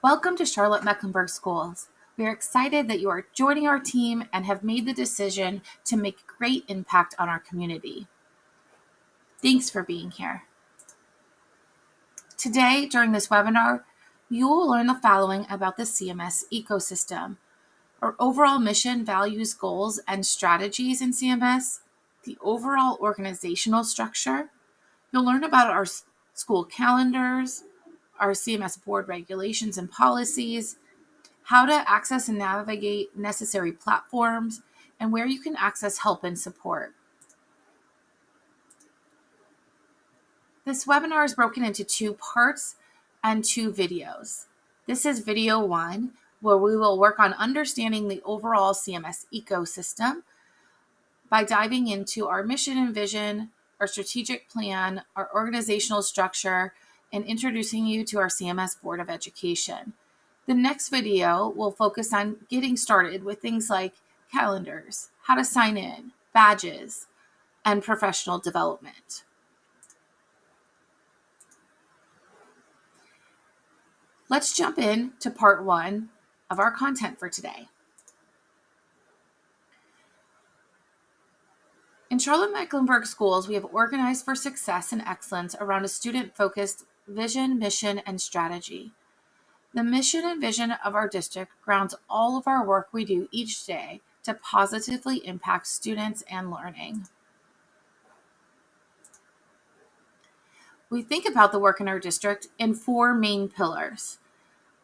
Welcome to Charlotte Mecklenburg Schools. We are excited that you are joining our team and have made the decision to make a great impact on our community. Thanks for being here. Today, during this webinar, you will learn the following about the CMS ecosystem: our overall mission, values, goals, and strategies in CMS, the overall organizational structure. You'll learn about our school calendars, our CMS board regulations and policies, how to access and navigate necessary platforms, and where you can access help and support. This webinar is broken into 2 parts and 2 videos. This is video 1, where we will work on understanding the overall CMS ecosystem by diving into our mission and vision, our strategic plan, our organizational structure, and introducing you to our CMS Board of Education. The next video will focus on getting started with things like calendars, how to sign in, badges, and professional development. Let's jump in to part 1 of our content for today. In Charlotte Mecklenburg Schools, we have organized for success and excellence around a student-focused vision, mission, and strategy. The mission and vision of our district grounds all of our work we do each day to positively impact students and learning. We think about the work in our district in 4 main pillars.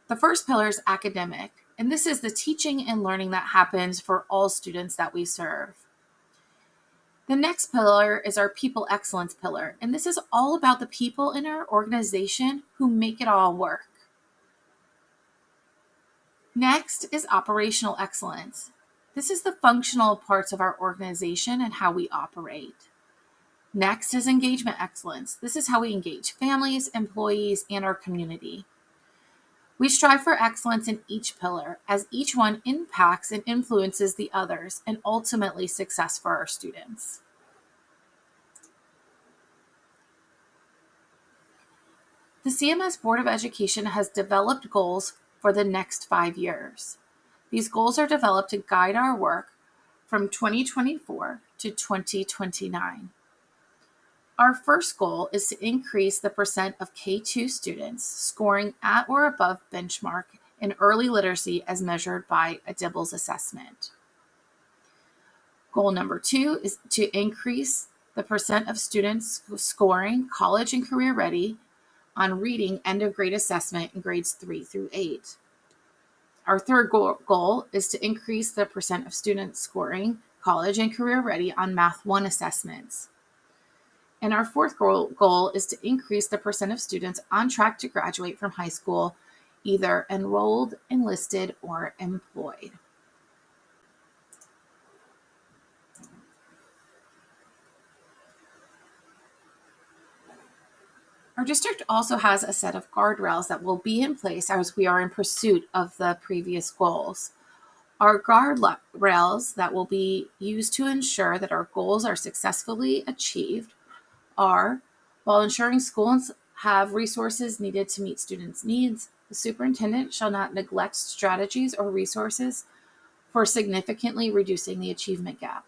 The first pillar is academic, and this is the teaching and learning that happens for all students that we serve. The next pillar is our people excellence pillar, and this is all about the people in our organization who make it all work. Next is operational excellence. This is the functional parts of our organization and how we operate. Next is engagement excellence. This is how we engage families, employees, and our community. We strive for excellence in each pillar, as each one impacts and influences the others, and ultimately success for our students. The CMS Board of Education has developed goals for the next 5 years. These goals are developed to guide our work from 2024 to 2029. Our first goal is to increase the percent of K-2 students scoring at or above benchmark in early literacy as measured by a DIBELS assessment. Goal number 2 is to increase the percent of students scoring college and career ready on reading end of grade assessment in grades 3 through 8. Our third goal is to increase the percent of students scoring college and career ready on Math 1 assessments. And our fourth goal is to increase the percent of students on track to graduate from high school, either enrolled, enlisted, or employed. Our district also has a set of guardrails that will be in place as we are in pursuit of the previous goals. Our guardrails that will be used to ensure that our goals are successfully achieved are, while ensuring schools have resources needed to meet students' needs, the superintendent shall not neglect strategies or resources for significantly reducing the achievement gap.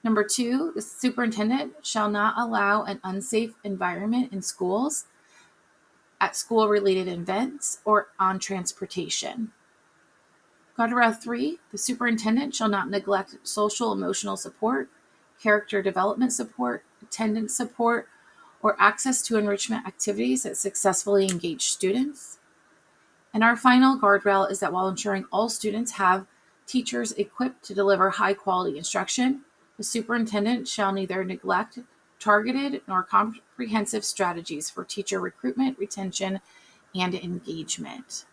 Number 2, the superintendent shall not allow an unsafe environment in schools, at school-related events, or on transportation. Guardrail 3, the superintendent shall not neglect social emotional support, character development support, attendance support, or access to enrichment activities that successfully engage students. And our final guardrail is that while ensuring all students have teachers equipped to deliver high-quality instruction, the superintendent shall neither neglect targeted nor comprehensive strategies for teacher recruitment, retention, and engagement.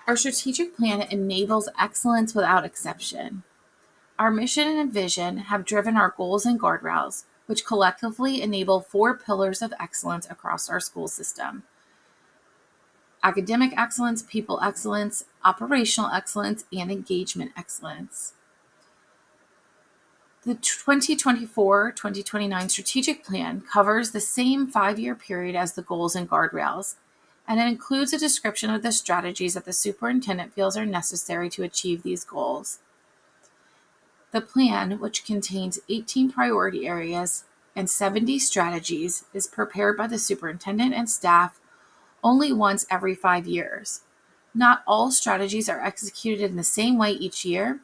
Our strategic plan enables excellence without exception. Our mission and vision have driven our goals and guardrails, which collectively enable 4 pillars of excellence across our school system: academic excellence, people excellence, operational excellence, and engagement excellence. The 2024-2029 strategic plan covers the same 5-year period as the goals and guardrails, and it includes a description of the strategies that the superintendent feels are necessary to achieve these goals. The plan, which contains 18 priority areas and 70 strategies, is prepared by the superintendent and staff only once every 5 years. Not all strategies are executed in the same way each year.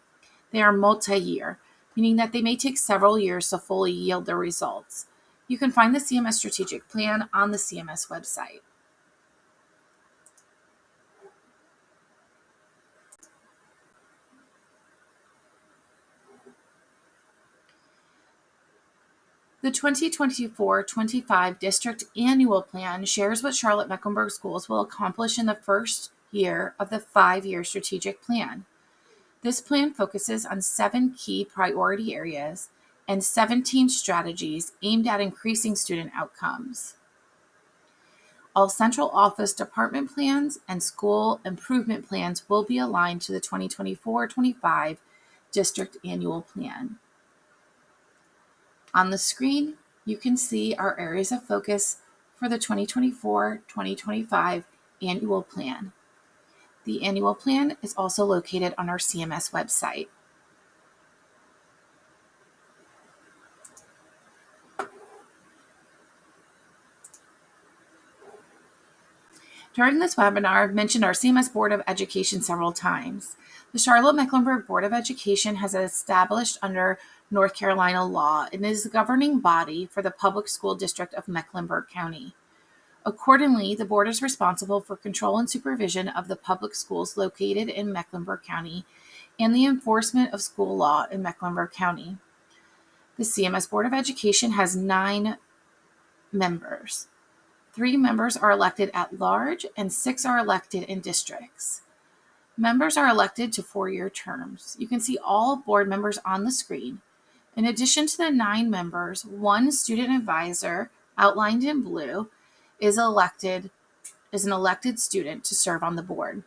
They are multi-year, meaning that they may take several years to fully yield their results. You can find the CMS strategic plan on the CMS website. The 2024-25 District Annual Plan shares what Charlotte Mecklenburg Schools will accomplish in the first year of the 5-year strategic plan. This plan focuses on 7 key priority areas and 17 strategies aimed at increasing student outcomes. All central office department plans and school improvement plans will be aligned to the 2024-25 District Annual Plan. On the screen, you can see our areas of focus for the 2024-2025 Annual Plan. The Annual Plan is also located on our CMS website. During this webinar, I've mentioned our CMS Board of Education several times. The Charlotte Mecklenburg Board of Education has established under North Carolina law and is the governing body for the public school district of Mecklenburg County. Accordingly, the board is responsible for control and supervision of the public schools located in Mecklenburg County and the enforcement of school law in Mecklenburg County. The CMS Board of Education has 9 members. 3 members are elected at large and 6 are elected in districts. Members are elected to 4-year terms. You can see all board members on the screen. In addition to the 9 members, 1 student advisor, outlined in blue, is an elected student to serve on the board.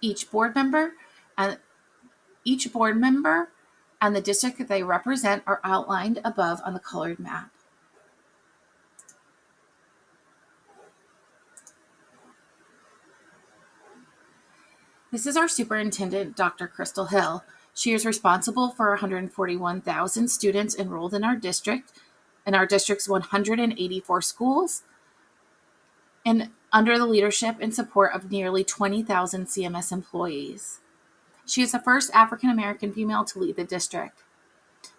Each board member and the district that they represent are outlined above on the colored map. This is our superintendent, Dr. Crystal Hill. She is responsible for 141,000 students enrolled in our district's 184 schools, and under the leadership and support of nearly 20,000 CMS employees. She is the first African American female to lead the district.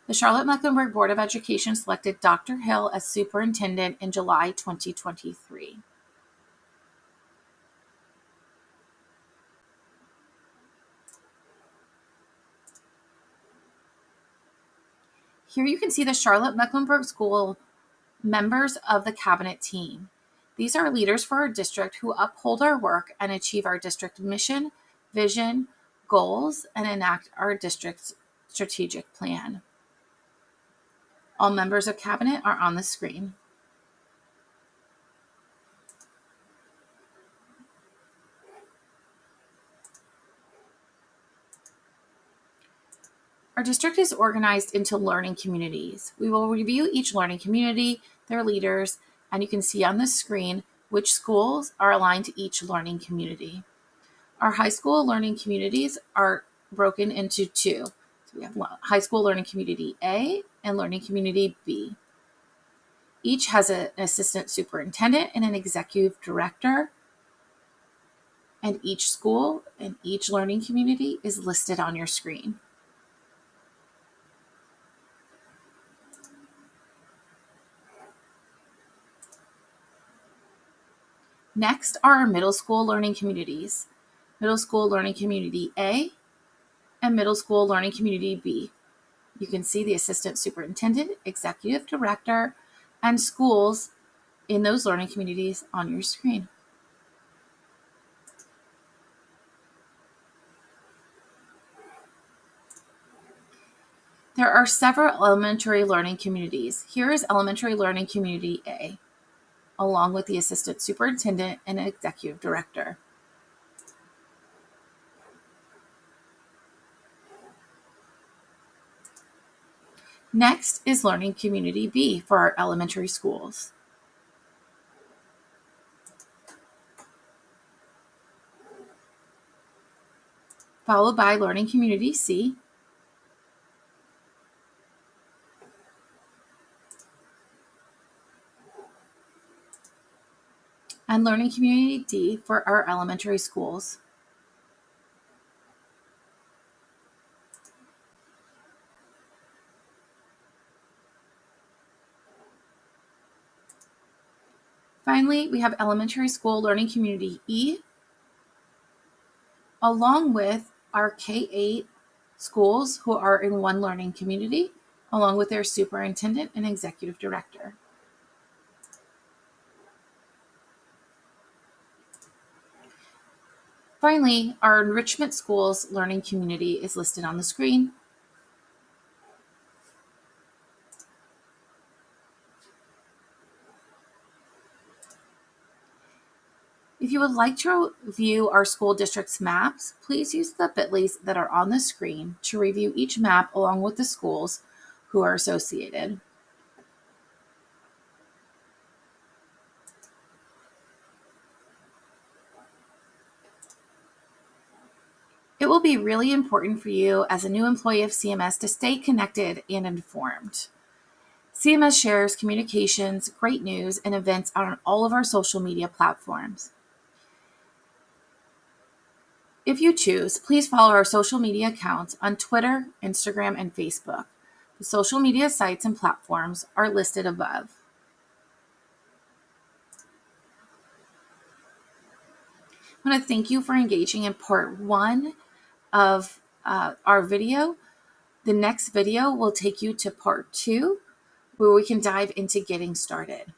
The Charlotte Mecklenburg Board of Education selected Dr. Hill as superintendent in July 2023. Here you can see the Charlotte Mecklenburg School members of the cabinet team. These are leaders for our district who uphold our work and achieve our district mission, vision, goals, and enact our district's strategic plan. All members of cabinet are on the screen. Our district is organized into learning communities. We will review each learning community, their leaders, and you can see on the screen which schools are aligned to each learning community. Our high school learning communities are broken into 2. So we have high school learning community A and learning community B. Each has an assistant superintendent and an executive director, and each school and each learning community is listed on your screen. Next are our middle school learning communities, middle school learning community A and middle school learning community B. You can see the assistant superintendent, executive director, and schools in those learning communities on your screen. There are several elementary learning communities. Here is elementary learning community A, along with the assistant superintendent and executive director. Next is Learning Community B for our elementary schools. Followed by Learning Community C. And Learning Community D for our elementary schools. Finally, we have Elementary School Learning Community E, along with our K-8 schools who are in one learning community, along with their superintendent and executive director. Finally, our Enrichment Schools Learning Community is listed on the screen. If you would like to view our school district's maps, please use the bit.lys that are on the screen to review each map along with the schools who are associated. It will be really important for you as a new employee of CMS to stay connected and informed. CMS shares communications, great news, and events on all of our social media platforms. If you choose, please follow our social media accounts on Twitter, Instagram, and Facebook. The social media sites and platforms are listed above. I want to thank you for engaging in part 1 of our video. The next video will take you to part 2, where we can dive into getting started.